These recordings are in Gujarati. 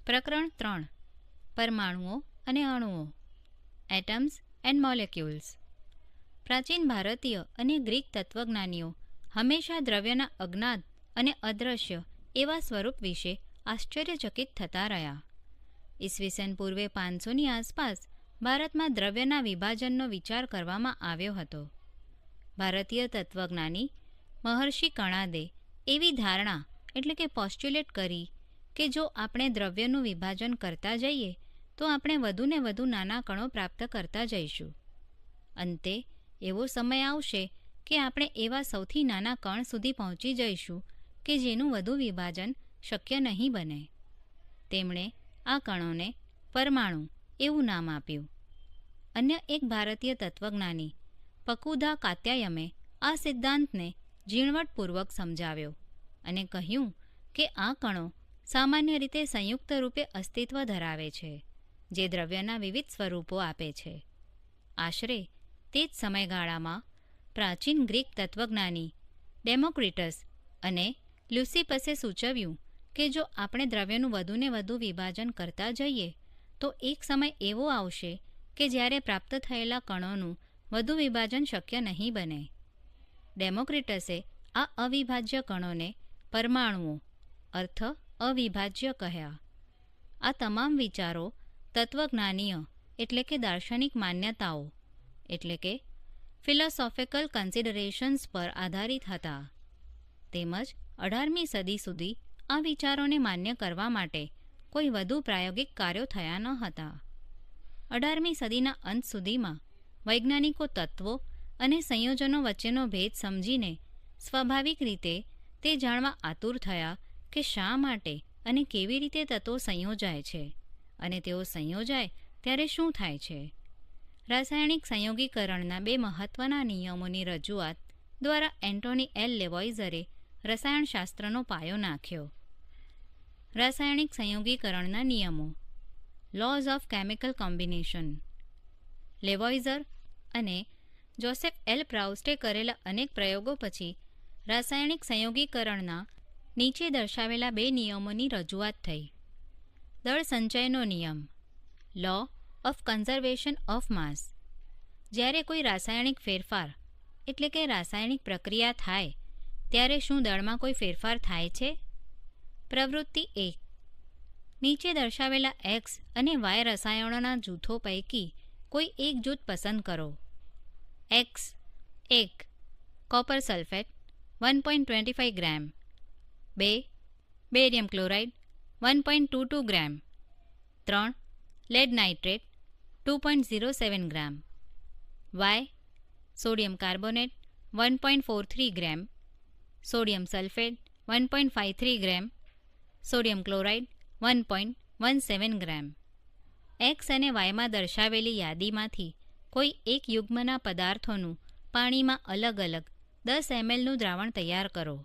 પ્રકરણ 3. પરમાણુઓ અને અણુઓ. Atoms and molecules. પ્રાચીન ભારતીય અને ગ્રીક તત્વજ્ઞાનીઓ હંમેશા દ્રવ્યના અજ્ઞાત અને અદૃશ્ય એવા સ્વરૂપ વિશે આશ્ચર્યચકિત થતા રહ્યા. ઈસવીસન પૂર્વે 500ની આસપાસ ભારતમાં દ્રવ્યના વિભાજનનો વિચાર કરવામાં આવ્યો હતો. ભારતીય તત્વજ્ઞાની મહર્ષિ કણાદે એવી ધારણા એટલે કે પોસ્ટ્યુલેટ કરી કે જો આપણે દ્રવ્યનું વિભાજન કરતા જઈએ તો આપણે વધુને વધુ નાના કણો પ્રાપ્ત કરતા જઈશું. અંતે એવો સમય આવશે કે આપણે એવા સૌથી નાના કણ સુધી પહોંચી જઈશું કે જેનું વધુ વિભાજન શક્ય નહીં બને. તેમણે આ કણોને પરમાણુ એવું નામ આપ્યું. અન્ય એક ભારતીય તત્વજ્ઞાની પકુધા કાત્યાયમે આ સિદ્ધાંતને ઝીણવટપૂર્વક સમજાવ્યો અને કહ્યું કે આ કણો સામાન્ય રીતે સંયુક્ત રૂપે અસ્તિત્વ ધરાવે છે, જે દ્રવ્યના વિવિધ સ્વરૂપો આપે છે. આશરે તે જ સમયગાળામાં પ્રાચીન ગ્રીક તત્વજ્ઞાની ડેમોક્રિટસ અને લ્યુસિપસે સૂચવ્યું કે જો આપણે દ્રવ્યનું વધુને વધુ વિભાજન કરતા જઈએ તો એક સમય એવો આવશે કે જ્યારે પ્રાપ્ત થયેલા કણોનું વધુ વિભાજન શક્ય નહીં બને. ડેમોક્રિટસે આ અવિભાજ્ય કણોને પરમાણુઓ અર્થ અવિભાજ્ય કહ્યા. આ તમામ વિચારો તત્વજ્ઞાનીય એટલે કે દાર્શનિક માન્યતાઓ એટલે કે ફિલોસોફિકલ કન્સિડરેશન્સ પર આધારિત હતા. તેમજ 18મી સદી સુધી આ વિચારોને માન્ય કરવા માટે કોઈ વધુ પ્રાયોગિક કાર્યો થયા ન હતા. 18મી સદીના અંત સુધીમાં વૈજ્ઞાનિકો તત્વો અને સંયોજનો વચ્ચેનો ભેદ સમજીને સ્વાભાવિક રીતે તે જાણવા આતુર થયા કે શા માટે અને કેવી રીતે તત્વો સંયોજાય છે અને તેઓ સંયોજાય ત્યારે શું થાય છે. રાસાયણિક સંયોગીકરણના 2 મહત્વના નિયમોની રજૂઆત દ્વારા એન્ટોની એલ લેવોઇઝરે રસાયણશાસ્ત્રનો પાયો નાખ્યો. રાસાયણિક સંયોગીકરણના નિયમો લોઝ ઓફ કેમિકલ કોમ્બિનેશન. લેવોઇઝર અને જોસેફ એલ પ્રાઉસ્ટે કરેલા અનેક પ્રયોગો પછી રાસાયણિક સંયોગીકરણના નીચે દર્શાવેલા 2 નિયમોની રજૂઆત થઈ. દળ સંચયનો નિયમ law of conservation of mass. જ્યારે કોઈ રાસાયણિક ફેરફાર એટલે કે રાસાયણિક પ્રક્રિયા થાય ત્યારે શું દળમાં કોઈ ફેરફાર થાય છે? પ્રવૃત્તિ 1. નીચે દર્શાવેલા એક્સ અને વાય રસાયણોના જૂથો પૈકી કોઈ એક જૂથ પસંદ કરો. એક્સ 1. કોપર સલ્ફેટ 1.25 ગ્રામ. 2. બેરિયમ ક્લોરાઇડ 1.22 ગ્રામ. 3. લેડ નાઇટ્રેટ 2.07 ગ્રામ. વાય સોડિયમ કાર્બોનેટ 1.43 ગ્રામ. સોડિયમ સલ્ફેટ 1.53 ગ્રામ. સોડિયમ ક્લોરાઇડ 1.17 ગ્રામ. એક્સ અને વાયમાં દર્શાવેલી યાદીમાંથી કોઈ એક યુગ્મના પદાર્થોનું પાણીમાં અલગ અલગ 10 mlનું દ્રાવણ તૈયાર કરો.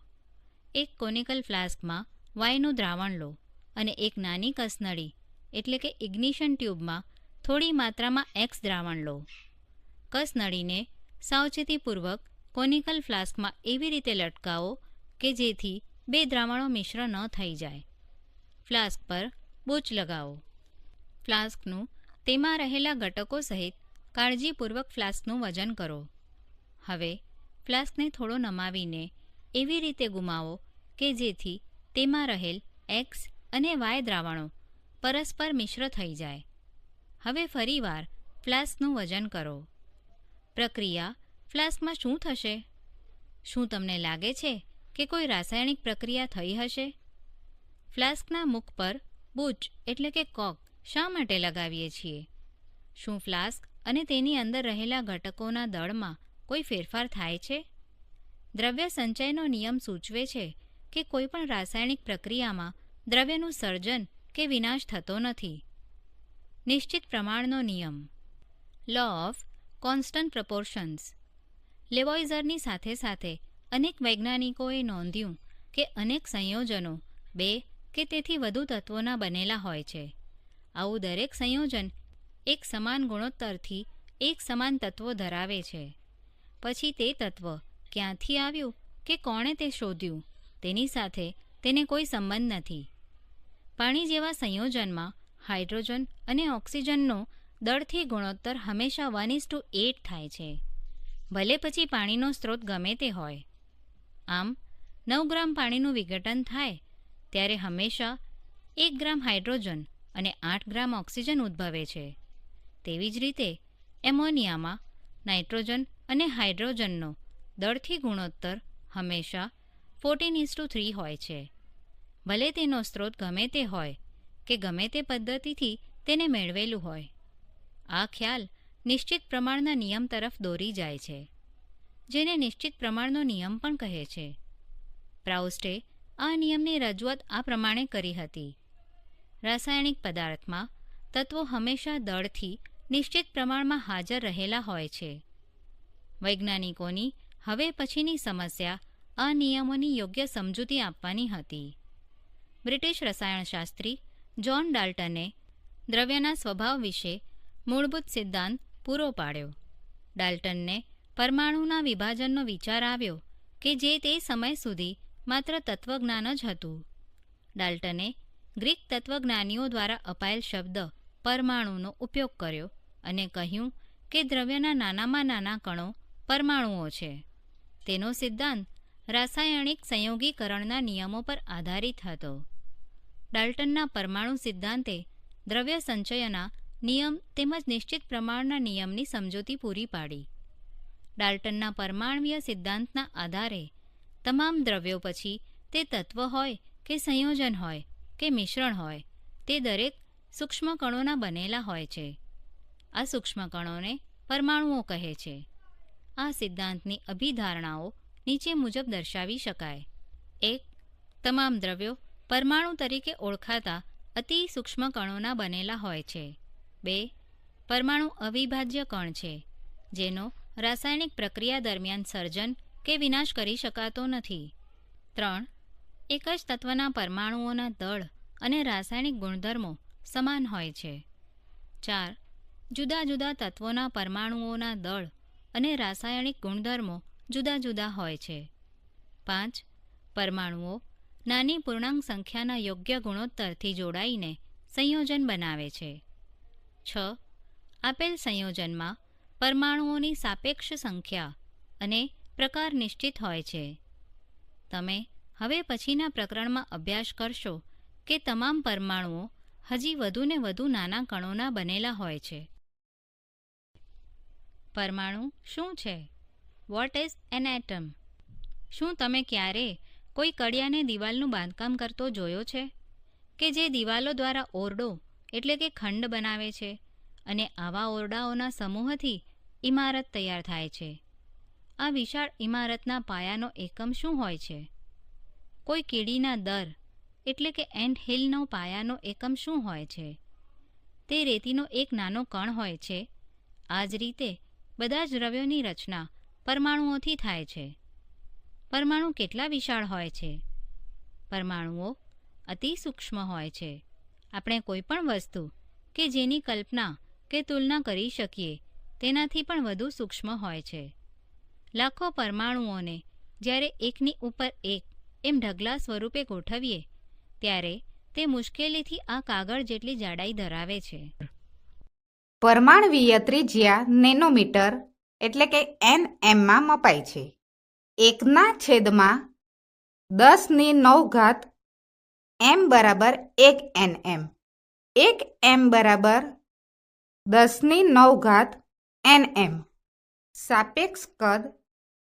એક કોનિકલ ફ્લાસ્કમાં વાયનું દ્રાવણ લો અને એક નાની કસનળી એટલે કે ઇગ્નિશન ટ્યુબમાં થોડી માત્રામાં એક્સ દ્રાવણ લો. કસનળીને સાવચેતીપૂર્વક કોનિકલ ફ્લાસ્કમાં એવી રીતે લટકાવો કે જેથી 2 દ્રાવણો મિશ્ર ન થઈ જાય. ફ્લાસ્ક પર બૂચ લગાવો. ફ્લાસ્કનું તેમાં રહેલા ઘટકો સહિત કાળજીપૂર્વક ફ્લાસ્કનું વજન કરો. હવે ફ્લાસ્કને થોડો નમાવીને એવી રીતે ગુમાવો કે જેથી તેમાં રહેલ એક્સ અને વાય દ્રાવણો પરસ્પર મિશ્ર થઈ જાય. હવે ફરીવાર ફ્લાસ્કનું વજન કરો. પ્રક્રિયા ફ્લાસ્કમાં શું થશે? શું તમને લાગે છે કે કોઈ રાસાયણિક પ્રક્રિયા થઈ હશે? ફ્લાસ્કના મુખ પર બૂચ એટલે કે કોક શા માટે લગાવીએ છીએ? શું ફ્લાસ્ક અને તેની અંદર રહેલા ઘટકોના દળમાં કોઈ ફેરફાર થાય છે? દ્રવ્ય સંચયનો નિયમ સૂચવે છે કે કોઈ પણ રાસાયણિક પ્રક્રિયામાં દ્રવ્યનું સર્જન કે વિનાશ થતો નથી. નિશ્ચિત પ્રમાણનો નિયમ લો ઓફ કોન્સ્ટન્ટ પ્રપોર્શન્સ. લેવોઇઝરની સાથે સાથે અનેક વૈજ્ઞાનિકોએ નોંધ્યું કે અનેક સંયોજનો 2 કે તેથી વધુ તત્વોના બનેલા હોય છે. આવું દરેક સંયોજન એક સમાન ગુણોત્તરથી એક સમાન તત્વો ધરાવે છે. પછી તે તત્વ ક્યાંથી આવ્યું કે કોણે તે શોધ્યું તેની સાથે તેને કોઈ સંબંધ નથી. પાણી જેવા સંયોજનમાં હાઇડ્રોજન અને ઓક્સિજનનો દળથી ગુણોત્તર હંમેશા 1:8 થાય છે, ભલે પછી પાણીનો સ્ત્રોત ગમે તે હોય. આમ 9 ગ્રામ પાણીનું વિઘટન થાય ત્યારે હંમેશા 1 ગ્રામ હાઇડ્રોજન અને 8 ગ્રામ ઓક્સિજન ઉદ્ભવે છે. તેવી જ રીતે એમોનિયામાં નાઇટ્રોજન અને હાઇડ્રોજનનો દળથી ગુણોત્તર હંમેશા 14:3 હોય છે, ભલે તેનો સ્ત્રોત ગમે તે હોય કે ગમે તે પદ્ધતિથી તેને મેળવેલું હોય. આ ખ્યાલ નિશ્ચિત પ્રમાણના નિયમ તરફ દોરી જાય છે, જેને નિશ્ચિત પ્રમાણનો નિયમ પણ કહે છે. પ્રાઉસ્ટે આ નિયમની રજૂઆત આ પ્રમાણે કરી હતી. રાસાયણિક પદાર્થમાં તત્વો હંમેશા દળથી નિશ્ચિત પ્રમાણમાં હાજર રહેલા હોય છે. વૈજ્ઞાનિકોની હવે પછીની સમસ્યા આ નિયમોની યોગ્ય સમજૂતી આપવાની હતી. બ્રિટિશ રસાયણશાસ્ત્રી જ્હોન ડાલ્ટને દ્રવ્યના સ્વભાવ વિશે મૂળભૂત સિદ્ધાંત પૂરો પાડ્યો. ડાલ્ટનને પરમાણુના વિભાજનનો વિચાર આવ્યો કે જે તે સમય સુધી માત્ર તત્વજ્ઞાન જ હતું. ડાલ્ટને ગ્રીક તત્વજ્ઞાનીઓ દ્વારા અપાયેલ શબ્દ પરમાણુનો ઉપયોગ કર્યો અને કહ્યું કે દ્રવ્યના નાનામાં નાના કણો પરમાણુઓ છે. તેનો સિદ્ધાંત રાસાયણિક સંયોગીકરણના નિયમો પર આધારિત હતો. ડાલ્ટનના પરમાણુ સિદ્ધાંતે દ્રવ્ય સંચયના નિયમ તેમજ નિશ્ચિત પ્રમાણના નિયમની સમજૂતી પૂરી પાડી. ડાલ્ટનના પરમાણ્વીય સિદ્ધાંતના આધારે તમામ દ્રવ્યો પછી તે તત્વ હોય કે સંયોજન હોય કે મિશ્રણ હોય તે દરેક સૂક્ષ્મ કણોના બનેલા હોય છે. આ સૂક્ષ્મ કણોને પરમાણુઓ કહે છે. આ સિદ્ધાંતની અભિધારણાઓ નીચે મુજબ દર્શાવી શકાય. 1. તમામ દ્રવ્યો પરમાણુ તરીકે ઓળખાતા અતિ સૂક્ષ્મ કણોના બનેલા હોય છે. 2. પરમાણુ અવિભાજ્ય કણ છે, જેનો રાસાયણિક પ્રક્રિયા દરમિયાન સર્જન કે વિનાશ કરી શકાતો નથી. 3. એક જ તત્વના પરમાણુઓના દળ અને રાસાયણિક ગુણધર્મો સમાન હોય છે. 4. જુદા જુદા તત્વોના પરમાણુઓના દળ અને રાસાયણિક ગુણધર્મો જુદા જુદા હોય છે. 5. પરમાણુઓ નાની પૂર્ણાંક સંખ્યાના યોગ્ય ગુણોત્તરથી જોડાઈને સંયોજન બનાવે છે. 6. આપેલ સંયોજનમાં પરમાણુઓની સાપેક્ષ સંખ્યા અને પ્રકાર નિશ્ચિત હોય છે. તમે હવે પછીના પ્રકરણમાં અભ્યાસ કરશો કે તમામ પરમાણુઓ હજી વધુને વધુ નાના કણોના બનેલા હોય છે. પરમાણુ શું છે? Vote is N atom? શું તમે ક્યારે કોઈ કડિયાને દિવાલનું બાંધકામ કરતો જોયો છે કે જે દિવાલો દ્વારા ઓરડો એટલે કે ખંડ બનાવે છે અને આવા ઓરડાઓના સમૂહથી ઇમારત તૈયાર થાય છે? આ વિશાળ ઇમારતના પાયાનો એકમ શું હોય છે? કોઈ કીડીના દર એટલે કે એન્ટ હિલનો પાયાનો એકમ શું હોય છે? તે રેતીનો એક નાનો કણ હોય છે. આ જ રીતે બધા જ દ્રવ્યોની રચના પરમાણુઓથી થાય છે. પરમાણુ કેટલા વિશાળ હોય છે? પરમાણુઓ અતિ સૂક્ષ્મ હોય છે. આપણે કોઈ પણ વસ્તુ કે જેની કલ્પના કે તુલના કરી શકીએ તેનાથી પણ વધુ સૂક્ષ્મ હોય છે. લાખો પરમાણુઓને જ્યારે એકની ઉપર એક એમ ઢગલા સ્વરૂપે ગોઠવીએ ત્યારે તે મુશ્કેલીથી આ કાગળ જેટલી જાડાઈ ધરાવે છે. પરમાણ્વીય ત્રિજ્યા નેનોમીટર એટલે કે NM માં મપાય છે. 1/10⁻⁹ m બરાબર 1 nm. 1 m બરાબર 10⁹ nm. સાપેક્ષ કદ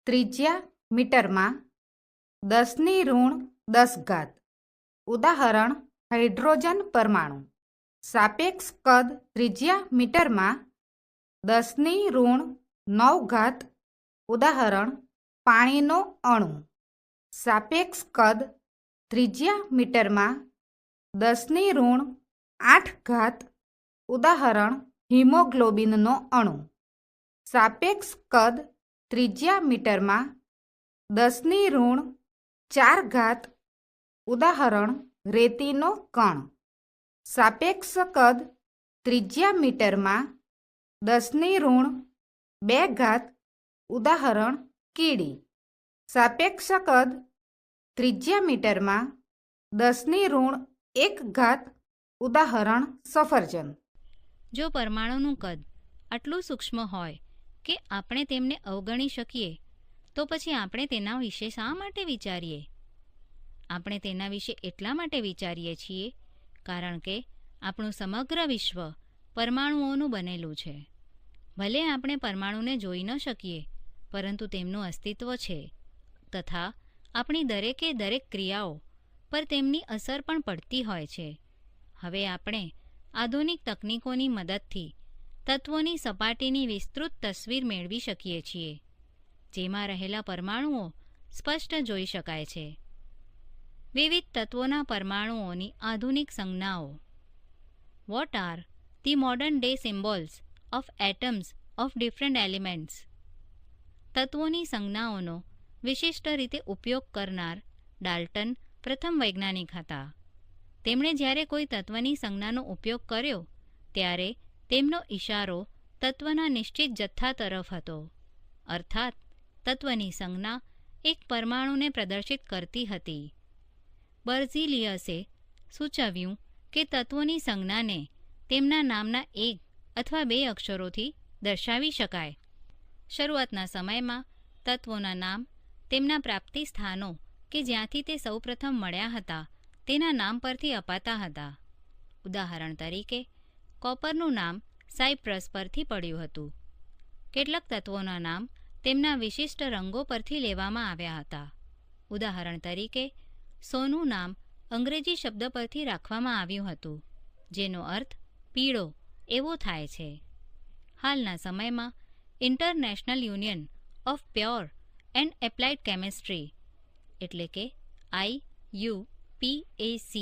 ત્રિજ્યા મીટરમાં 10⁻⁻10. ઉદાહરણ હાઇડ્રોજન પરમાણુ. સાપેક્ષ કદ ત્રિજ્યા મીટરમાં 10⁻⁹ ઉદાહરણ પાણીનો અણુ. સાપેક્ષ કદ ત્રિજ્યા મીટરમાં 10⁸ ઉદાહરણ હિમોગ્લોબિનનો અણુ. સાપેક્ષ કદ ત્રિજ્યા મીટરમાં 10⁴ ઉદાહરણ રેતીનો કણ. સાપેક્ષ કદ ત્રિજ્યા મીટરમાં 10⁻² ઉદાહરણ કીડી. સાપેક્ષ કદ ત્રિજ્યા મીટરમાં 10⁻² એક ઘાત. ઉદાહરણ સફરજન. જો પરમાણુનું કદ આટલું સૂક્ષ્મ હોય કે આપણે તેમને અવગણી શકીએ, તો પછી આપણે તેના વિશે શા માટે વિચારીએ? આપણે તેના વિશે એટલા માટે વિચારીએ છીએ કારણ કે આપણું સમગ્ર વિશ્વ પરમાણુઓનું બનેલું છે. ભલે આપણે પરમાણુને જોઈ ન શકીએ, પરંતુ તેમનું અસ્તિત્વ છે તથા આપણી દરેકે દરેક ક્રિયાઓ પર તેમની અસર પણ પડતી હોય છે. હવે આપણે આધુનિક તકનીકોની મદદથી તત્વોની સપાટીની વિસ્તૃત તસવીર મેળવી શકીએ છીએ, જેમાં રહેલા પરમાણુઓ સ્પષ્ટ જોઈ શકાય છે. વિવિધ તત્વોના પરમાણુઓની આધુનિક સંજ્ઞાઓ. What are the modern day symbols of atoms of different elements? તત્વોની સંજ્ઞાઓનો વિશિષ્ટ રીતે ઉપયોગ કરનાર ડાલ્ટન પ્રથમ વૈજ્ઞાનિક હતા. તેમણે જ્યારે કોઈ તત્વની સંજ્ઞાનો ઉપયોગ કર્યો ત્યારે તેમનો ઇશારો તત્વના નિશ્ચિત જથ્થા તરફ હતો, અર્થાત તત્વની સંજ્ઞા એક પરમાણુને પ્રદર્શિત કરતી હતી. બર્ઝિલિયસે સૂચવ્યું કે તત્વોની સંજ્ઞાને તેમના નામના એક અથવા બે અક્ષરોથી દર્શાવી શકાય. શરૂઆતના સમયમાં તત્વોના નામ તેમના પ્રાપ્તિ સ્થાનો કે જ્યાંથી તે સૌપ્રથમ મળ્યા હતા તેના નામ પરથી અપાતા હતા. ઉદાહરણ તરીકે, કોપરનું નામ સાયપ્રસ પરથી પડ્યું હતું. કેટલાક તત્વોના નામ તેમના વિશિષ્ટ રંગો પરથી લેવામાં આવ્યા હતા. ઉદાહરણ તરીકે, સોનું નામ અંગ્રેજી શબ્દ પરથી રાખવામાં આવ્યું હતું, જેનો અર્થ પીળો એવો થાય છે. હાલના સમયમાં international union of pure and applied chemistry એટલે કે IUPAC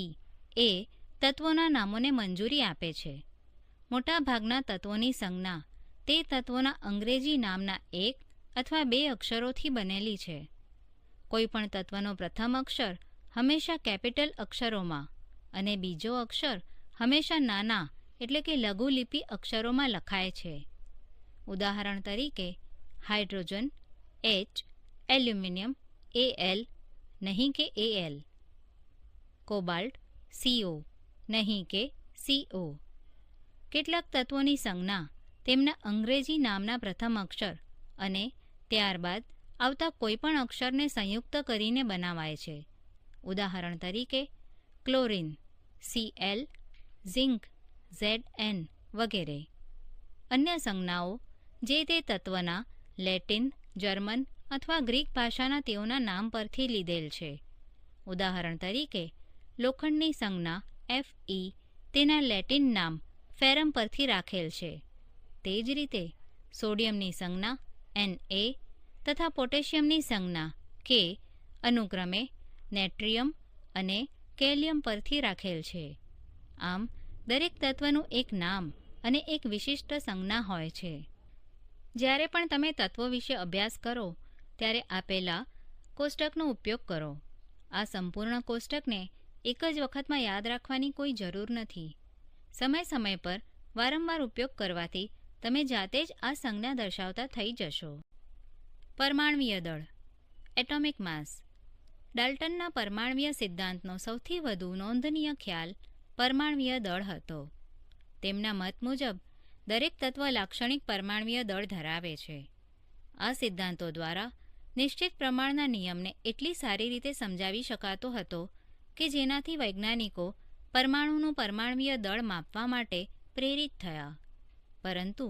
એ તત્વોના નામોને મંજૂરી આપે છે. મોટાભાગના તત્વોની સંજ્ઞા તે તત્વોના અંગ્રેજી નામના એક અથવા બે અક્ષરોથી બનેલી છે. કોઈપણ તત્વનો પ્રથમ અક્ષર હંમેશા કેપિટલ અક્ષરોમાં અને બીજો અક્ષર હંમેશા નાના એટલે કે લઘુલિપિ અક્ષરોમાં લખાય છે. ઉદાહરણ તરીકે, હાઇડ્રોજન H, એલ્યુમિનિયમ Al, નહીં કે Al, કોબાલ્ટ CO, નહીં કે CO. કેટલાક તત્વોની સંજ્ઞા તેમના અંગ્રેજી નામના પ્રથમ અક્ષર અને ત્યારબાદ આવતા કોઈપણ અક્ષરને સંયુક્ત કરીને બનાવાય છે. ઉદાહરણ તરીકે, ક્લોરીન Cl, ઝિંક Zn વગેરે. અન્ય સંજ્ઞાઓ જે તે તત્વના લેટિન, જર્મન અથવા ગ્રીક ભાષાના તેઓના નામ પરથી લીધેલ છે. ઉદાહરણ તરીકે, લોખંડની સંજ્ઞા Fe તેના લેટિન નામ ફેરમ પરથી રાખેલ છે. તે જ રીતે સોડિયમની સંજ્ઞા Na તથા પોટેશિયમની સંજ્ઞા K અનુક્રમે નેટ્રિયમ અને કેલિયમ પરથી રાખેલ છે. આમ દરેક તત્વનું એક નામ અને એક વિશિષ્ટ સંજ્ઞા હોય છે. જ્યારે પણ તમે તત્વો વિશે અભ્યાસ કરો ત્યારે આપેલા કોષ્ટકનો ઉપયોગ કરો. આ સંપૂર્ણ કોષ્ટકને એક જ વખતમાં યાદ રાખવાની કોઈ જરૂર નથી. સમય સમય પર વારંવાર ઉપયોગ કરવાથી તમે જાતે જ આ સંજ્ઞા દર્શાવતા થઈ જશો. પરમાણ્વીય દળ એટોમિક માસ. ડાલ્ટનના પરમાણ્વીય સિદ્ધાંતનો સૌથી વધુ નોંધનીય ખ્યાલ પરમાણ્વીય દળ હતો. તેમના મત મુજબ દરેક તત્વ લાક્ષણિક પરમાણ્વીય દળ ધરાવે છે. આ સિદ્ધાંતો દ્વારા નિશ્ચિત પ્રમાણના નિયમને એટલી સારી રીતે સમજાવી શકાતો હતો કે જેનાથી વૈજ્ઞાનિકો પરમાણુનું પરમાણ્વીય દળ માપવા માટે પ્રેરિત થયા. પરંતુ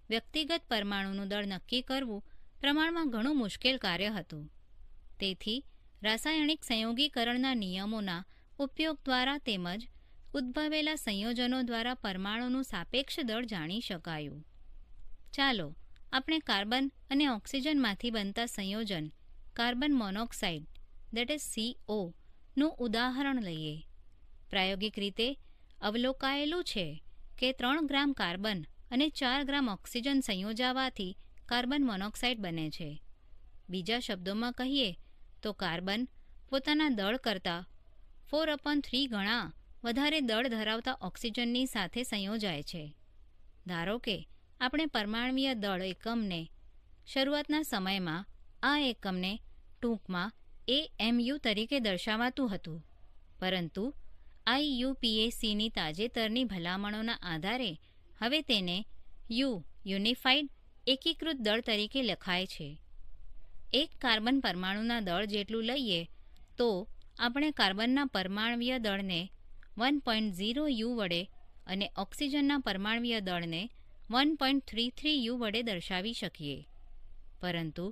વ્યક્તિગત પરમાણુનું દળ નક્કી કરવું પ્રમાણમાં ઘણું મુશ્કેલ કાર્ય હતું. તેથી રાસાયણિક સંયોગીકરણના નિયમોના ઉપયોગ દ્વારા તેમજ ઉદ્ભવેલા સંયોજનો દ્વારા પરમાણુનું સાપેક્ષ દળ જાણી શકાયું. ચાલો આપણે કાર્બન અને ઓક્સિજનમાંથી બનતા સંયોજન carbon monoxide that is CO નું ઉદાહરણ લઈએ. પ્રાયોગિક રીતે અવલોકાયેલું છે કે 3 ગ્રામ કાર્બન અને 4 ગ્રામ ઓક્સિજન સંયોજાવાથી કાર્બન મોનોક્સાઇડ બને છે. બીજા શબ્દોમાં કહીએ તો કાર્બન પોતાના દળ કરતાં 4/3 ગણા વધારે દળ ધરાવતા ઓક્સિજનની સાથે સંયોજાય છે. ધારો કે આપણે પરમાણ્વીય દળ એકમને શરૂઆતના સમયમાં આ એકમને ટૂંકમાં AMU તરીકે દર્શાવાતું હતું, પરંતુ IUPACની તાજેતરની ભલામણોના આધારે હવે તેને યુનિફાઈડ એકીકૃત દળ તરીકે લખાય છે. એક કાર્બન પરમાણુના દળ જેટલું લઈએ તો આપણે કાર્બનના પરમાણ્વીય દળને 1.0 વડે અને ઓક્સિજનના પરમાણ્વીય દળને 1.33 વડે દર્શાવી શકીએ. પરંતુ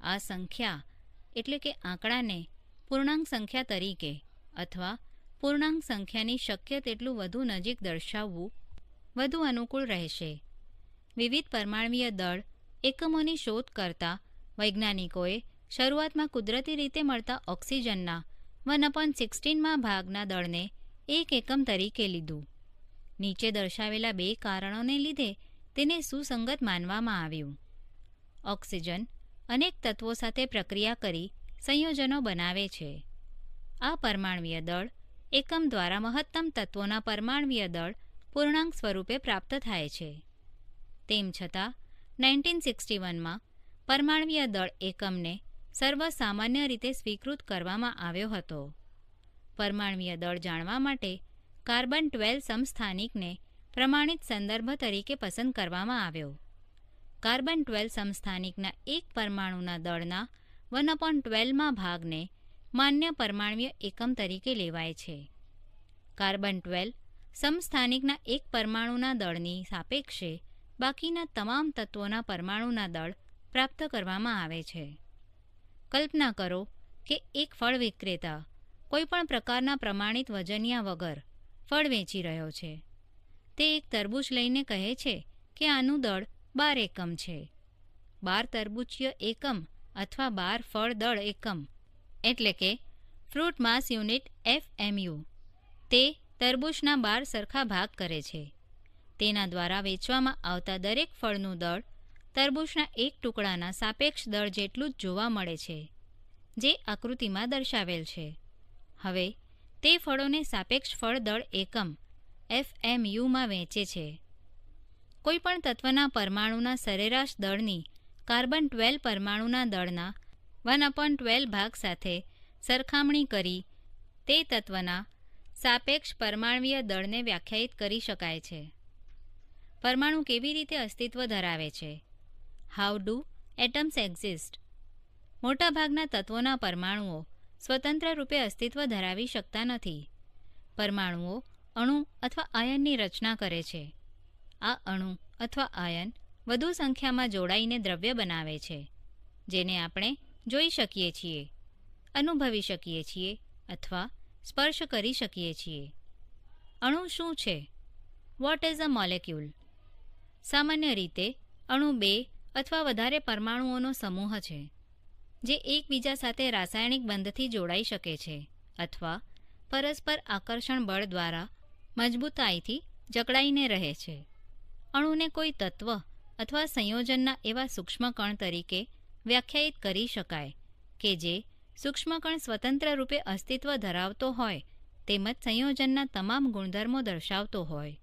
આ સંખ્યા એટલે કે આંકડાને પૂર્ણાંક સંખ્યા તરીકે અથવા પૂર્ણાંક સંખ્યાની શક્ય તેટલું વધુ નજીક દર્શાવવું વધુ અનુકૂળ રહેશે. વિવિધ પરમાણ્વીય દળ એકમોની શોધ કરતા વૈજ્ઞાનિકોએ શરૂઆતમાં કુદરતી રીતે મળતા ઓક્સિજનના 1/16 ભાગના દળને એક એકમ તરીકે લીધું. નીચે દર્શાવેલા બે કારણોને લીધે તેને સુસંગત માનવામાં આવ્યું. ઓક્સિજન અનેક તત્વો સાથે પ્રક્રિયા કરી સંયોજનો બનાવે છે. આ પરમાણ્વીય દળ એકમ દ્વારા મહત્તમ તત્વોના પરમાણ્વીય દળ પૂર્ણાંક સ્વરૂપે પ્રાપ્ત થાય છે. તેમ છતાં 1961માં પરમાણ્વીય દળ એકમને સર્વસામાન્ય રીતે સ્વીકૃત કરવામાં આવ્યો હતો. પરમાણ્વીય દળ જાણવા માટે કાર્બન 12 સમસ્થાનિકને પ્રમાણિત સંદર્ભ તરીકે પસંદ કરવામાં આવ્યો. કાર્બન 12 સમસ્થાનિકના એક પરમાણુના દળના 1/12 ભાગને માન્ય પરમાણ્વીય એકમ તરીકે લેવાય છે. કાર્બન 12 સમસ્થાનિકના એક પરમાણુના દળની સાપેક્ષે બાકીના તમામ તત્વોના પરમાણુના દળ પ્રાપ્ત કરવામાં આવે છે. કલ્પના કરો કે એક ફળ વિક્રેતા કોઈપણ પ્રકારના પ્રમાણિત વજનિયા વગર ફળ વેચી રહ્યો છે. તે એક તરબૂચ લઈને કહે છે કે આનું દળ 12 એકમ છે. 12 તરબૂચીય એકમ અથવા 12 ફળ દળ એકમ એટલે કે ફ્રૂટ માસ યુનિટ FMU તે તરબૂચના 12 સરખા ભાગ કરે છે. તેના દ્વારા વેચવામાં આવતા દરેક ફળનું દળ તરબૂચના એક ટુકડાના સાપેક્ષ દળ જેટલું જ જોવા મળે છે, જે આકૃતિમાં દર્શાવેલ છે. હવે તે ફળોને સાપેક્ષ ફળ દળ એકમ FMUમાં વેચે છે. કોઈપણ તત્વના પરમાણુના સરેરાશ દળની કાર્બન 12 પરમાણુના દળના 1/12 ભાગ સાથે સરખામણી કરી તે તત્વના સાપેક્ષ પરમાણ્વીય દળને વ્યાખ્યાયિત કરી શકાય છે. પરમાણુ કેવી રીતે અસ્તિત્વ ધરાવે છે? How do atoms exist? મોટાભાગના તત્વોના પરમાણુઓ સ્વતંત્ર રૂપે અસ્તિત્વ ધરાવી શકતા નથી. પરમાણુઓ અણુ અથવા આયનની રચના કરે છે. આ અણુ અથવા આયન વધુ સંખ્યામાં જોડાઈને દ્રવ્ય બનાવે છે, જેને આપણે જોઈ શકીએ છીએ, અનુભવી શકીએ છીએ અથવા સ્પર્શ કરી શકીએ છીએ. અણુ શું છે? What is a molecule? સામાન્ય રીતે અણુ 2 અથવા વધારે પરમાણુઓનો સમૂહ છે, જે એકબીજા સાથે રાસાયણિક બંધથી જોડાઈ શકે છે અથવા પરસ્પર આકર્ષણ બળ દ્વારા મજબૂતાઈથી જકડાઈને રહે છે. અણુને કોઈ તત્વ અથવા સંયોજનના એવા સૂક્ષ્મકણ તરીકે વ્યાખ્યાયિત કરી શકાય કે જે સૂક્ષ્મકણ સ્વતંત્ર રૂપે અસ્તિત્વ ધરાવતો હોય તેમજ સંયોજનના તમામ ગુણધર્મો દર્શાવતો હોય.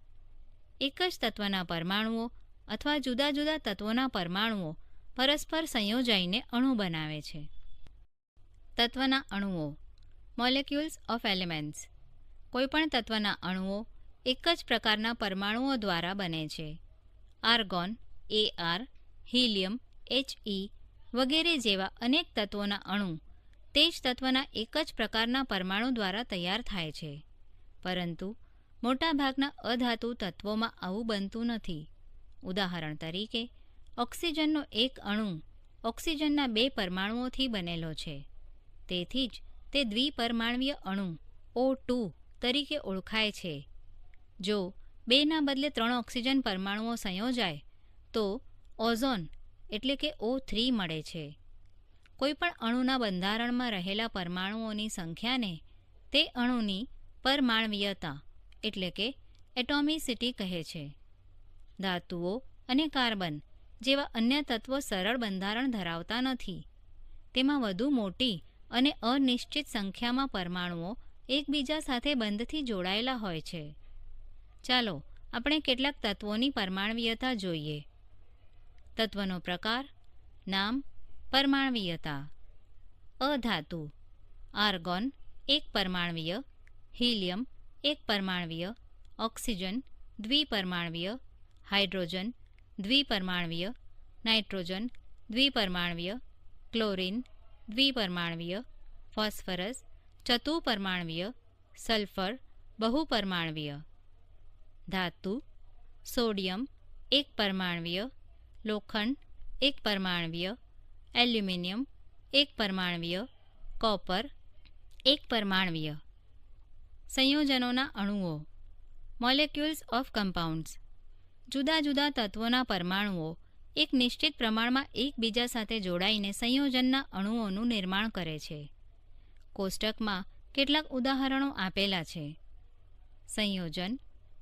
એક જ તત્વના પરમાણુઓ અથવા જુદા જુદા તત્વોના પરમાણુઓ પરસ્પર સંયોજાઈને અણુ બનાવે છે. તત્વના અણુઓ મોલેક્યુલ્સ ઓફ એલિમેન્ટ્સ. કોઈપણ તત્વના અણુઓ એક જ પ્રકારના પરમાણુઓ દ્વારા બને છે. આર્ગોન Ar, હિલિયમ He વગેરે જેવા અનેક તત્વોના અણુ તે જ તત્વના એક જ પ્રકારના પરમાણુ દ્વારા તૈયાર થાય છે. પરંતુ મોટાભાગના અધાતુ તત્વોમાં આવું બનતું નથી. ઉદાહરણ તરીકે ઓક્સિજનનો એક અણુ ઓક્સિજનના 2 પરમાણુઓથી બનેલો છે. તેથી જ તે દ્વિપરમાણ્વીય અણુ O2 તરીકે ઓળખાય છે. જો 2ના બદલે 3 ઓક્સિજન પરમાણુઓ સંયોજાય તો ઓઝોન એટલે કે O3 મળે છે. કોઈપણ અણુના બંધારણમાં રહેલા પરમાણુઓની સંખ્યાને તે અણુની પરમાણ્વીયતા એટલે કે એટોમિસિટી કહે છે. ધાતુઓ અને કાર્બન જેવા અન્ય તત્વો સરળ બંધારણ ધરાવતા નથી. તેમાં વધુ મોટી અને અનિશ્ચિત સંખ્યામાં પરમાણુઓ એકબીજા સાથે બંધથી જોડાયેલા હોય છે. ચાલો આપણે કેટલાક તત્વોની પરમાણ્વીયતા જોઈએ. તત્વનો પ્રકાર, નામ, પરમાણ્વીયતા. અધાતુ આર્ગોન 1 પરમાણ્વીય, હિલિયમ એક પરમાણવીય, ઓક્સિજન દ્વિપરમાણવીય, હાઇડ્રોજન દ્વિપરમાણવીય, નાઇટ્રોજન દ્વિપરમાણવીય, ક્લોરીન દ્વિપરમાણવીય, ફોસ્ફરસ ચતુપરમાણવીય, સલ્ફર બહુપરમાણવીય. ધાતુ સોડિયમ એક પરમાણવીય, લોખંડ એક પરમાણવીય, એલ્યુમિનિયમ એક પરમાણવીય, કોપર એક પરમાણવીય. સંયોજનોના અણુઓ મોલેક્યુલ્સ ઓફ કમ્પાઉન્ડ્સ. જુદા જુદા તત્વોના પરમાણુઓ એક નિશ્ચિત પ્રમાણમાં એકબીજા સાથે જોડાઈને સંયોજનના અણુઓનું નિર્માણ કરે છે. કોષ્ટકમાં કેટલાક ઉદાહરણો આપેલા છે. સંયોજન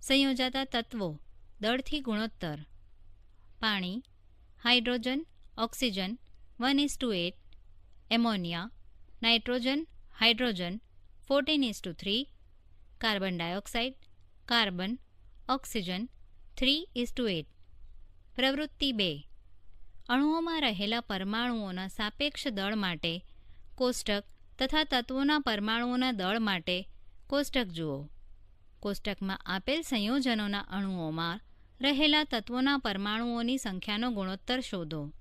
સંયોજાતા તત્વો દળથી ગુણોત્તર. પાણી hydrogen oxygen 1:8, ammonia nitrogen hydrogen 14:3, carbon dioxide carbon oxygen 3:8. પ્રવૃત્તિ 2. અણુઓમાં રહેલા પરમાણુઓના સાપેક્ષ દળ માટે કોષ્ટક તથા તત્વોના પરમાણુઓના દળ માટે કોષ્ટક જુઓ. કોષ્ટકમાં આપેલ સંયોજનોના અણુઓમાં રહેલા તત્વોના પરમાણુઓની સંખ્યાનો ગુણોત્તર શોધો.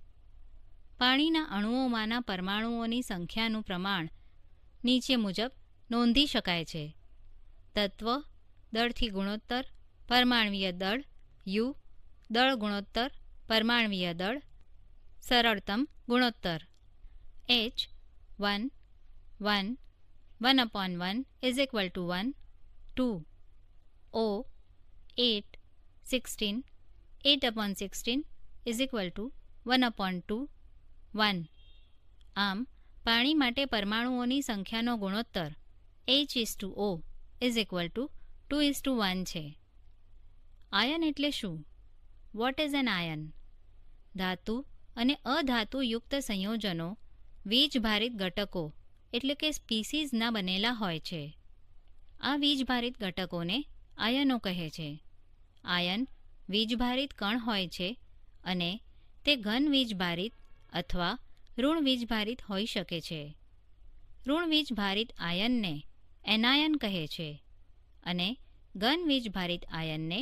પાણીના અણુઓમાંના પરમાણુઓની સંખ્યાનું પ્રમાણ નીચે મુજબ નોંધી શકાય છે. તત્વ દળથી ગુણોત્તર પરમાણવીય દળ U, દળ ગુણોત્તર પરમાણવીય દળ, સરળતમ ગુણોત્તર H 1 1 1/1 = 1 2 O 8 16 8/16 = 1/2 1. આમ પાણી માટે પરમાણુઓની સંખ્યાનો ગુણોત્તર H:O = 2:1 છે. આયન એટલે શું? What is an ion? ધાતુ અને અધાતુયુક્ત સંયોજનો વીજભારિત ઘટકો એટલે કે સ્પીસીઝના બનેલા હોય છે. આ વીજભારિત ઘટકોને આયનો કહે છે. આયન વીજભારિત કણ હોય છે અને તે ઘન વીજભારિત અથવા ઋણ વીજભારિત હોઈ શકે છે. ઋણ વીજભારિત આયનને એનાયન કહે છે અને ઘન વીજભારિત આયનને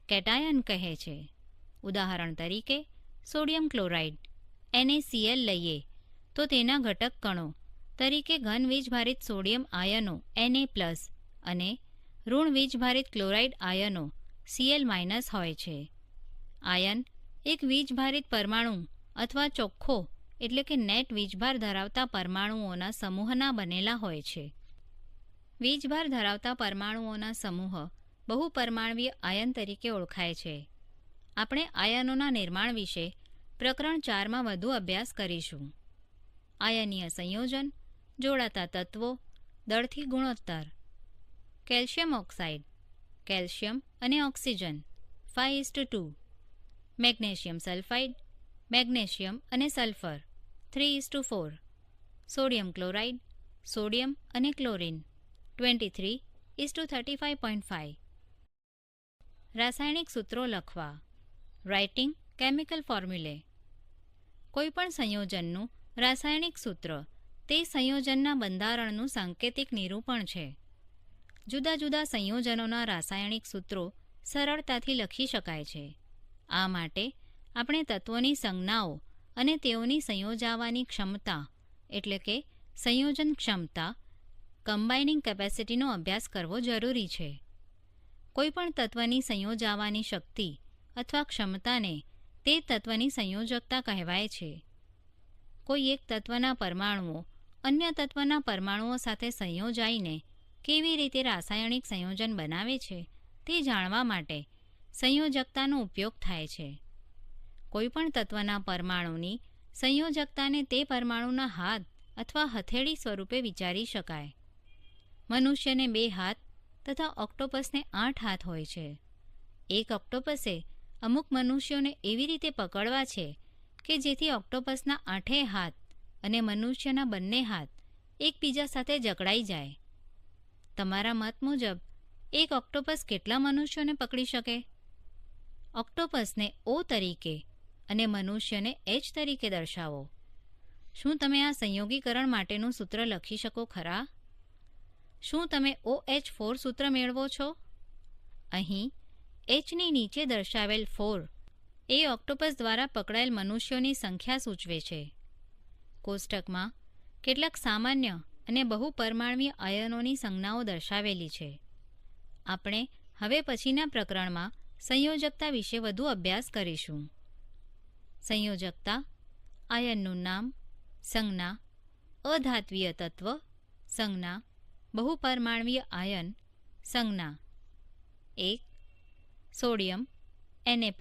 કેટાયન કહે છે. ઉદાહરણ તરીકે સોડિયમ ક્લોરાઇડ NaCl લઈએ તો તેના ઘટક કણો તરીકે ઘન વીજભારિત સોડિયમ આયનો Na+ અને ઋણ વીજભારિત ક્લોરાઇડ આયનો Cl- હોય છે. આયન એક વીજભારિત પરમાણુ અથવા ચોખ્ખો એટલે કે નેટ વીજભાર ધરાવતા પરમાણુઓના સમૂહના બનેલા હોય છે. વીજભાર ધરાવતા પરમાણુઓના સમૂહ બહુપરમાણવીય આયન તરીકે ઓળખાય છે. આપણે આયનોના નિર્માણ વિશે પ્રકરણ 4માં વધુ અભ્યાસ કરીશું. આયનીય સંયોજન, જોડાતા તત્વો, દળથી ગુણોત્તર. કેલ્શિયમ ઓક્સાઇડ કેલ્શિયમ અને ઓક્સિજન 5:2. મેગ્નેશિયમ સલ્ફાઇડ મેગ્નેશિયમ અને સલ્ફર 3:4. સોડિયમ ક્લોરાઇડ સોડિયમ અને ક્લોરીન 23:35.5. રાસાયણિક સૂત્રો લખવા. Writing chemical formulae. કોઈપણ સંયોજનનું રાસાયણિક સૂત્ર તે સંયોજનના બંધારણનું સાંકેતિક નિરૂપણ છે. જુદા જુદા સંયોજનોના રાસાયણિક સૂત્રો સરળતાથી લખી શકાય છે. આ માટે આપણે તત્વોની સંજ્ઞાઓ અને તેઓની સંયોજાવાની ક્ષમતા એટલે કે સંયોજન ક્ષમતા કમ્બાઇનિંગ કેપેસિટીનો અભ્યાસ કરવો જરૂરી છે. કોઈપણ તત્વની સંયોજાવાની શક્તિ અથવા ક્ષમતાને તે તત્વની સંયોજકતા કહેવાય છે. કોઈ એક તત્વના પરમાણુઓ અન્ય તત્વના પરમાણુઓ સાથે સંયોજાઈને કેવી રીતે રાસાયણિક સંયોજન બનાવે છે તે જાણવા માટે સંયોજકતાનો ઉપયોગ થાય છે. કોઈપણ તત્વના પરમાણુની સંયોજકતાને તે પરમાણુના હાથ અથવા હથેળી સ્વરૂપે વિચારી શકાય. મનુષ્યને 2 હાથ તથા ઓક્ટોપસને 8 હાથ હોય છે. એક ઓક્ટોપસે અમુક મનુષ્યોને એવી રીતે પકડવા છે કે જેથી ઓક્ટોપસના 8 હાથ અને મનુષ્યના બંને હાથ એકબીજા સાથે જકડાઈ જાય. તમારા મત મુજબ એક ઓક્ટોપસ કેટલા મનુષ્યોને પકડી શકે? ઓક્ટોપસને O તરીકે અને મનુષ્યને H તરીકે દર્શાવો. શું તમે આ સંયોગીકરણ માટેનું સૂત્ર લખી શકો ખરા? શું તમે OH4 સૂત્ર મેળવો છો? અહીં Hની નીચે દર્શાવેલ 4 એ ઓક્ટોપસ દ્વારા પકડાયેલ મનુષ્યોની સંખ્યા સૂચવે છે. કોષ્ટકમાં કેટલાક સામાન્ય અને બહુપરમાણવીય આયનોની સંજ્ઞાઓ દર્શાવેલી છે. આપણે હવે પછીના પ્રકરણમાં સંયોજકતા વિશે વધુ અભ્યાસ કરીશું. સંયોજકતા, આયનનું નામ, સંજ્ઞા, અધાત્વીય તત્વ, સંજ્ઞા, બહુપરમાણવીય આયન, સંજ્ઞા. 1. Sodium Na+,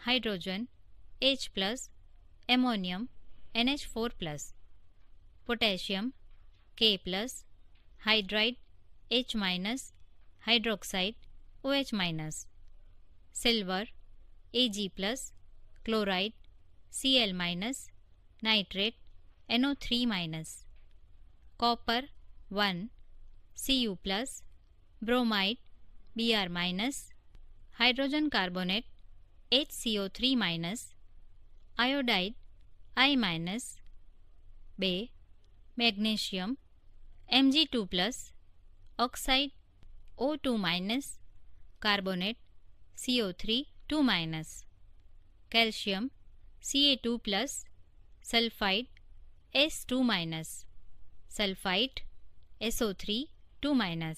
hydrogen H+, ammonium NH4+, potassium K+, hydride H-, hydroxide OH-, silver Ag+, chloride Cl-, nitrate NO3-, copper 1, Cu+, bromide Br-, hydrogen carbonate HCO3-, iodide I-, 2. Magnesium Mg2+, oxide O2-, carbonate CO3 2-, calcium Ca2+, sulphide S2-, સલ્ફાઇટ SO3 2-,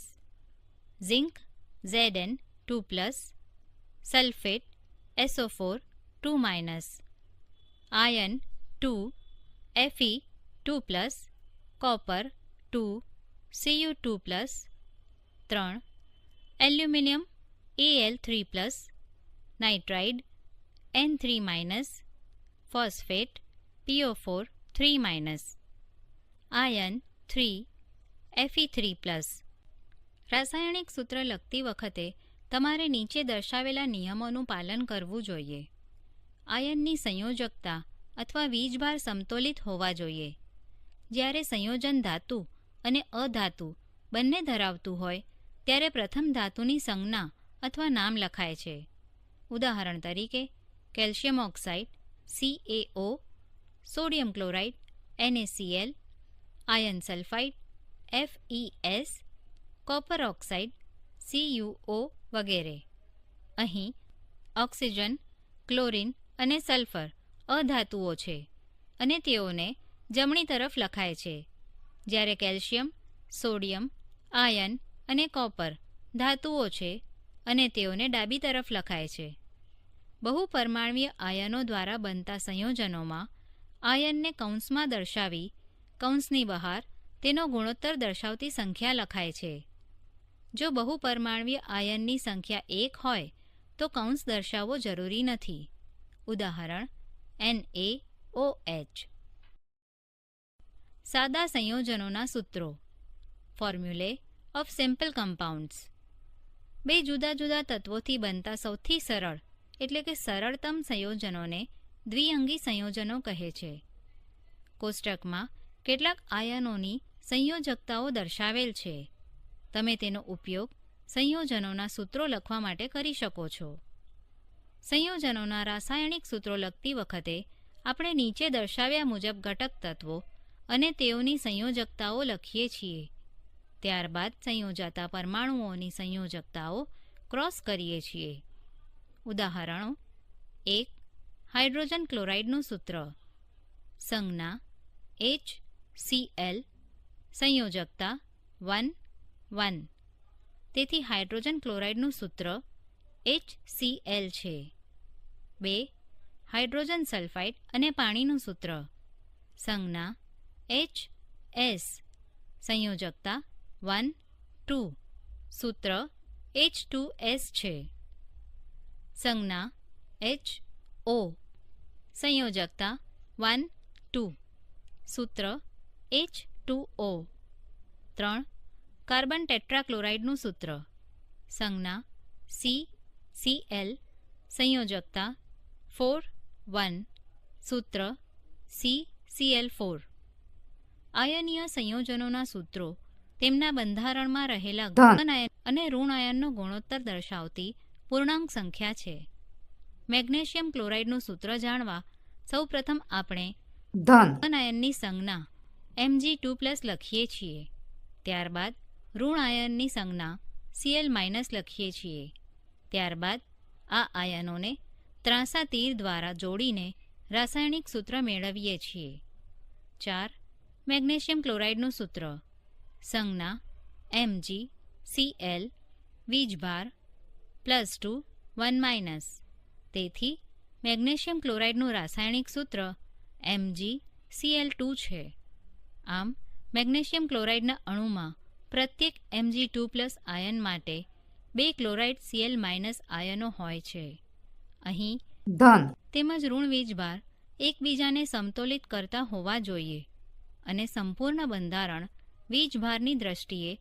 zinc Zn2+, sulphate SO4 2-, iron 2 Fe2+, copper 2 Cu2+, 3. Aluminium Al3+, nitride N3-, phosphate PO4 3-, iron 3 Fe3+. રાસાયણિક સૂત્ર લખતી વખતે તમારે નીચે દર્શાવેલા નિયમોનું પાલન કરવું જોઈએ. આયનની સંયોજકતા અથવા વીજભાર સમતોલિત હોવા જોઈએ. જ્યારે સંયોજન ધાતુ અને અધાતુ બંને ધરાવતું હોય ત્યારે પ્રથમ ધાતુની સંજ્ઞા અથવા નામ લખાય છે. ઉદાહરણ તરીકે calcium oxide CaO, sodium chloride NaCl, iron sulphide FeS, copper oxide CuO વગેરે. અહીં ઓક્સિજન, ક્લોરિન અને સલ્ફર અધાતુઓ છે અને તેઓને જમણી તરફ લખાય છે, જ્યારે કેલ્શિયમ, સોડિયમ, આયર્ન અને કોપર ધાતુઓ છે અને તેઓને ડાબી તરફ લખાય છે. બહુપરમાણવીય આયનો દ્વારા બનતા સંયોજનોમાં આયનને કૌંસમાં દર્શાવી કૌંસની બહાર તેનો ગુણોત્તર દર્શાવતી સંખ્યા લખાય છે. જો બહુપરમાણવીય આયનની સંખ્યા 1 હોય તો કૌંસ દર્શાવવો જરૂરી નથી. ઉદાહરણ NaOH. સાદા સંયોજનોના સૂત્રો. ફોર્મ્યુલે ઓફ સિમ્પલ કમ્પાઉન્ડ્સ. બે જુદા જુદા તત્વોથી બનતા સૌથી સરળ એટલે કે સરળતમ સંયોજનોને દ્વિઅંગી સંયોજનો કહે છે. કોષ્ટકમાં કેટલાક આયનોની સંયોજકતાઓ દર્શાવેલ છે. તમે તેનો ઉપયોગ સંયોજનોના સૂત્રો લખવા માટે કરી શકો છો. સંયોજનોના રાસાયણિક સૂત્રો લખતી વખતે આપણે નીચે દર્શાવ્યા મુજબ ઘટક તત્વો અને તેઓની સંયોજકતાઓ લખીએ છીએ. ત્યારબાદ સંયોજાતા પરમાણુઓની સંયોજકતાઓ ક્રોસ કરીએ છીએ. ઉદાહરણો. 1. હાઇડ્રોજન ક્લોરાઇડનું સૂત્ર. સંજ્ઞા HCl, સંયોજકતા 1,1. તેથી હાઇડ્રોજન ક્લોરાઇડનું સૂત્ર HCl છે. 2. હાઇડ્રોજન સલ્ફાઇડ અને પાણીનું સૂત્ર. સંજ્ઞા HS, સંયોજકતા 1,2. સૂત્ર H2S છે. સંજ્ઞા HO, સંયોજકતા 1,2. સૂત્ર H2O. 3. કાર્બન ટેટ્રાક્લોરાઇડનું સૂત્ર. સંજ્ઞા CCl, સંયોજકતા 4,1. સૂત્ર CCl4. આયનીય સંયોજનોના સૂત્રો તેમના બંધારણમાં રહેલા ધન આયન અને ઋણ આયનનો ગુણોત્તર દર્શાવતી પૂર્ણાંક સંખ્યા છે. મેગ્નેશિયમ ક્લોરાઇડનું સૂત્ર જાણવા સૌપ્રથમ આપણે ધન આયનની સંજ્ઞા Mg2+ લખીએ છીએ. ત્યારબાદ ઋણ આયનની સંજ્ઞા Cl- લખીએ છીએ. ત્યારબાદ આ આયનોને ત્રાંસા તીર દ્વારા જોડીને રાસાયણિક સૂત્ર મેળવીએ છીએ. 4. મેગ્નેશિયમ ક્લોરાઇડનું સૂત્ર. સંજ્ઞા MgCl વીજભાર +2 1 તેથી મેગ્નેશિયમ ક્લોરાઇડનું રાસાયણિક સૂત્ર MgCl2 છે. આમ મેગ્નેશિયમ ક્લોરાઇડના અણુમાં પ્રત્યેક Mg2+ આયન માટે 2 ક્લોરાઇડ Cl- આયનો હોય છે. અહીં ધન તેમજ ઋણ વીજભાર એકબીજાને સમતોલિત કરતા હોવા જોઈએ અને સંપૂર્ણ બંધારણ વીજભારની દ્રષ્ટિએ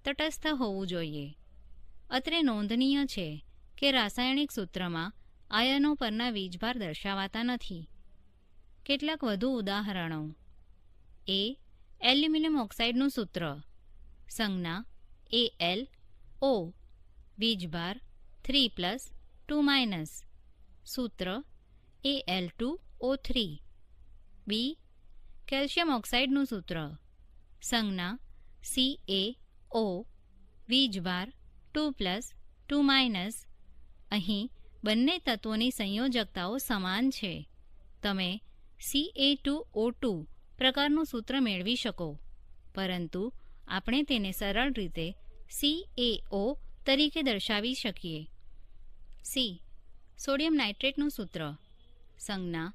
તટસ્થ હોવું જોઈએ. અત્રે નોંધનીય છે કે રાસાયણિક સૂત્રમાં આયનો પરના વીજભાર દર્શાવાતા નથી. કેટલાક વધુ ઉદાહરણો. એલ્યુમિનિયમ ઓક્સાઇડનું સૂત્ર. સંજ્ઞા AlO વીજભાર 3 + 2 સૂત્ર Al2O3. કેલ્શિયમ ઓક્સાઇડનું સૂત્ર. સંજ્ઞા CaO વીજભાર 2 + 2 અહીં બંને તત્વોની સંયોજકતાઓ સમાન છે. તમે Ca2O2 પ્રકારનું સૂત્ર મેળવી શકો, પરંતુ આપણે તેને સરળ રીતે CaO તરીકે દર્શાવી શકીએ. સોડિયમ નાઇટ્રેટનું સૂત્ર. સંજ્ઞા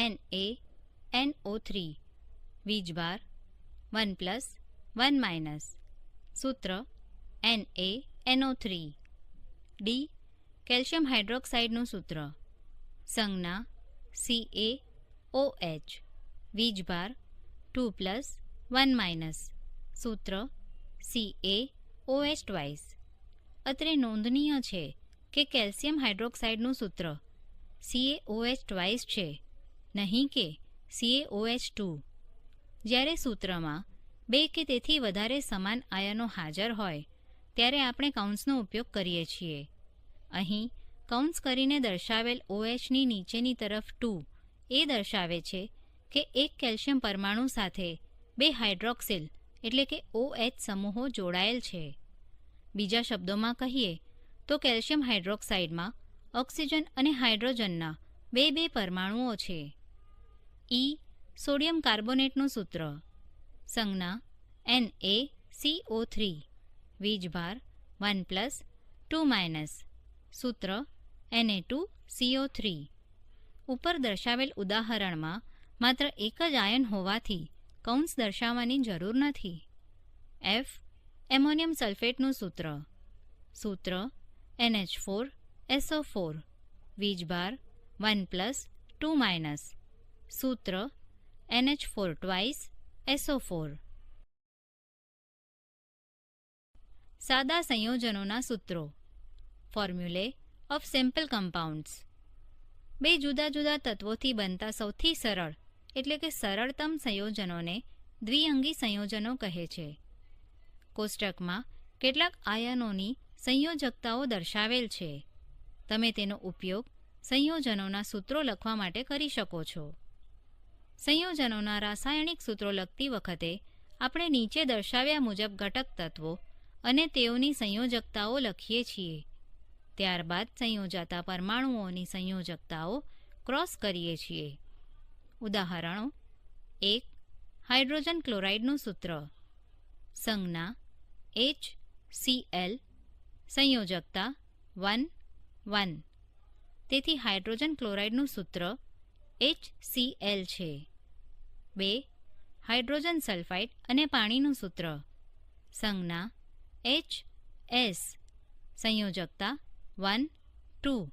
NaNO3 વીજભાર 1 + 1 સૂત્ર NaNO3. કેલ્શિયમ હાઇડ્રોક્સાઇડનું સૂત્ર. સંજ્ઞા CaOH વીજભાર 2 + 1 સૂત્ર CaOH2. અત્રે નોંધનીય છે કે કેલ્શિયમ હાઇડ્રોક્સાઇડનું સૂત્ર CaOH2 છે, નહીં કે CaOH2. જ્યારે સૂત્રમાં 2 કે તેથી વધારે સમાન આયનો હાજર હોય ત્યારે આપણે કૌંસનો ઉપયોગ કરીએ છીએ. અહીં કૌંસ કરીને દર્શાવેલ OHની નીચેની તરફ 2 એ દર્શાવે છે કે એક કેલ્શિયમ પરમાણુ સાથે 2 હાઇડ્રોક્સિલ એટલે કે OH સમૂહો જોડાયેલ છે. બીજા શબ્દોમાં કહીએ તો કેલ્શિયમ હાઇડ્રોક્સાઇડમાં ઓક્સિજન અને હાઇડ્રોજનના 2 પરમાણુઓ છે. સોડિયમ કાર્બોનેટનું સૂત્ર. સંજ્ઞા NaCO3 વીજભાર 1 + 2 સૂત્ર Na2CO3. ઉપર દર્શાવેલ ઉદાહરણમાં માત્ર એક જ આયન હોવાથી કૌંસ દર્શાવવાની જરૂર નથી. એમોનિયમ સલ્ફેટનું સૂત્ર. સૂત્ર NH4SO4 વીજભાર 1 + 2 સૂત્ર NH4 સાદા સંયોજનોના સૂત્રો. ફોર્મ્યુલે ઓફ સિમ્પલ કમ્પાઉન્ડ્સ. 2 જુદા જુદા તત્વોથી બનતા સૌથી સરળ એટલે કે સરળતમ સંયોજનોને દ્વિઅંગી સંયોજનો કહે છે. કોષ્ટકમાં કેટલાક આયનોની સંયોજકતાઓ દર્શાવેલ છે. તમે તેનો ઉપયોગ સંયોજનોના સૂત્રો લખવા માટે કરી શકો છો. સંયોજનોના રાસાયણિક સૂત્રો લખતી વખતે આપણે નીચે દર્શાવ્યા મુજબ ઘટક તત્વો અને તેઓની સંયોજકતાઓ લખીએ છીએ. ત્યારબાદ સંયોજાતા પરમાણુઓની સંયોજકતાઓ ક્રોસ કરીએ છીએ. ઉદાહરણો. 1. હાઇડ્રોજન ક્લોરાઇડનું સૂત્ર. સંજ્ઞા HCl સંયોજકતા 1 1. તેથી હાઇડ્રોજન ક્લોરાઇડનું સૂત્ર HCl છે. 2. હાઇડ્રોજન સલ્ફાઇડ અને પાણીનું સૂત્ર. સંજ્ઞા HS સંયોજકતા 1 2.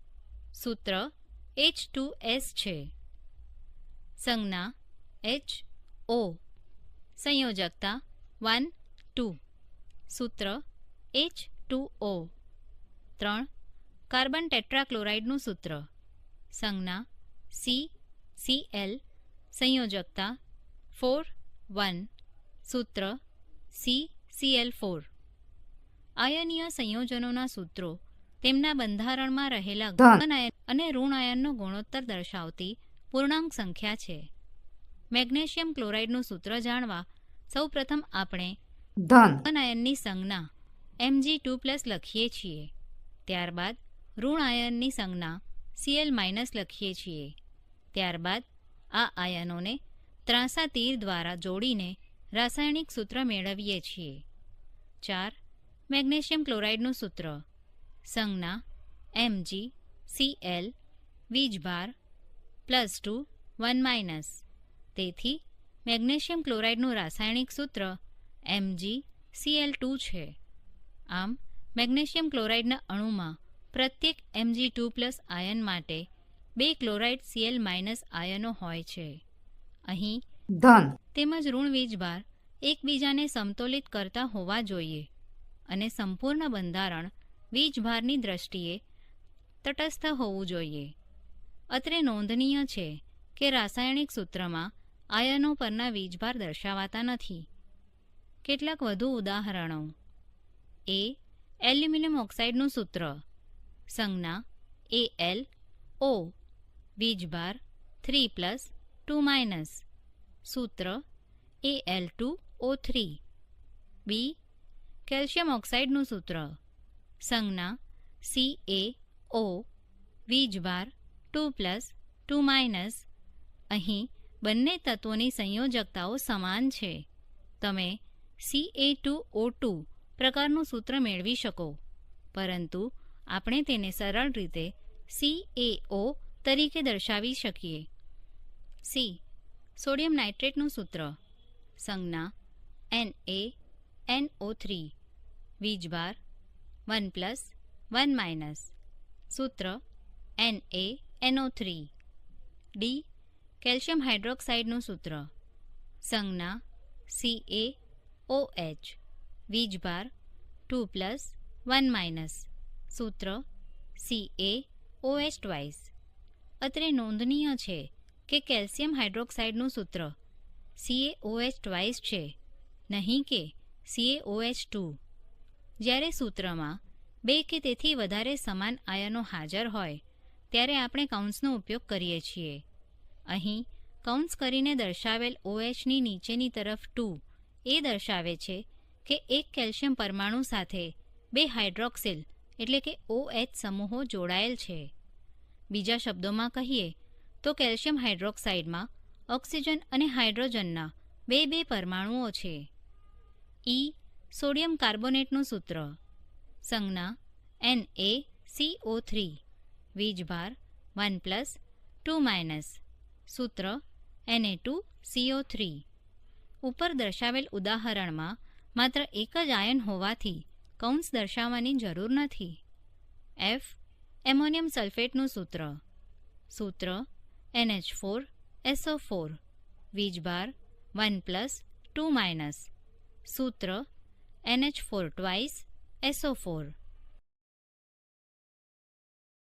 સૂત્ર H2S છે. સંજ્ઞા HO સંયોજકતા 1 2. સૂત્ર H2O. 3. કાર્બન ટેટ્રાક્લોરાઇડનું સૂત્ર. સંજ્ઞા CCl સંયોજકતા 4 1. સૂત્ર CCl4. આયનીય સંયોજનોના સૂત્રો તેમના બંધારણમાં રહેલા ધન આયન અને ઋણ આયનનો ગુણોત્તર દર્શાવતી પૂર્ણાંક સંખ્યા છે. મેગ્નેશિયમ ક્લોરાઇડનું સૂત્ર જાણવા સૌપ્રથમ આપણે ધન આયનની સંજ્ઞા Mg2+ લખીએ છીએ. ત્યારબાદ ઋણ આયનની સંજ્ઞા Cl- લખીએ છીએ. ત્યારબાદ આ આયનોને ત્રાંસા તીર દ્વારા જોડીને રાસાયણિક સૂત્ર મેળવીએ છીએ. 4. મેગ્નેશિયમ ક્લોરાઇડનું સૂત્ર. સંજ્ઞા MgCl વીજભાર +2 1 તેથી મેગ્નેશિયમ ક્લોરાઇડનું રાસાયણિક સૂત્ર MgCl2 છે. આમ મેગ્નેશિયમ ક્લોરાઇડના અણુમાં પ્રત્યેક Mg2+ આયન માટે 2 ક્લોરાઇડ Cl- આયનો હોય છે. અહીં ધન તેમજ ઋણ વીજભાર એકબીજાને સમતોલિત કરતા હોવા જોઈએ અને સંપૂર્ણ બંધારણ વીજભારની દ્રષ્ટિએ તટસ્થ હોવું જોઈએ. અત્રે નોંધનીય છે કે રાસાયણિક સૂત્રમાં આયનો પરના વીજભાર દર્શાવાતા નથી. કેટલાક વધુ ઉદાહરણો. એલ્યુમિનિયમ ઓક્સાઇડનું સૂત્ર. સંજ્ઞા AlO વીજભાર 3 + 2 સૂત્ર Al2O3. કેલ્શિયમ ઓક્સાઇડનું સૂત્ર. સંજ્ઞા CaO વીજભાર 2 + 2 અહીં બંને તત્વોની સંયોજકતાઓ સમાન છે. તમે Ca2O2 પ્રકારનું સૂત્ર મેળવી શકો, પરંતુ આપણે તેને સરળ રીતે CaO તરીકે દર્શાવી શકીએ. સોડિયમ નાઇટ્રેટનું સૂત્ર. સંજ્ઞા NaNO3 વીજભાર 1 + 1 સૂત્ર NaNO3. કેલ્શિયમ હાઇડ્રોક્સાઇડનું સૂત્ર. સંજ્ઞા CaOH વીજભાર 2 + 1 સૂત્ર CaOH2. અત્રે નોંધનીય છે કે કેલ્શિયમ હાઇડ્રોક્સાઇડનું સૂત્ર CaOH2 છે, નહીં કે CaOH2. જ્યારે સૂત્રમાં 2 કે તેથી વધારે સમાન આયનો હાજર હોય ત્યારે આપણે કૌંસનો ઉપયોગ કરીએ છીએ. અહીં કૌંસ કરીને દર્શાવેલ OHની નીચેની તરફ 2 એ દર્શાવે છે કે એક કેલ્શિયમ પરમાણુ સાથે 2 હાઇડ્રોક્સિલ એટલે કે OH સમૂહો જોડાયેલ છે. બીજા શબ્દોમાં કહીએ તો કેલ્શિયમ હાઇડ્રોક્સાઇડમાં ઓક્સિજન અને હાઇડ્રોજનના 2 પરમાણુઓ છે. સોડિયમ કાર્બોનેટનું સૂત્ર. સંજ્ઞા NaCO3 વીજભાર 1 + 2 સૂત્ર Na2CO3. ઉપર દર્શાવેલ ઉદાહરણમાં માત્ર એક જ આયન હોવાથી કૌંસ દર્શાવવાની જરૂર નથી. એમોનિયમ સલ્ફેટનું સૂત્ર. NH4SO4 વીજભાર 1 + 2 સૂત્ર NH4 2 SO4.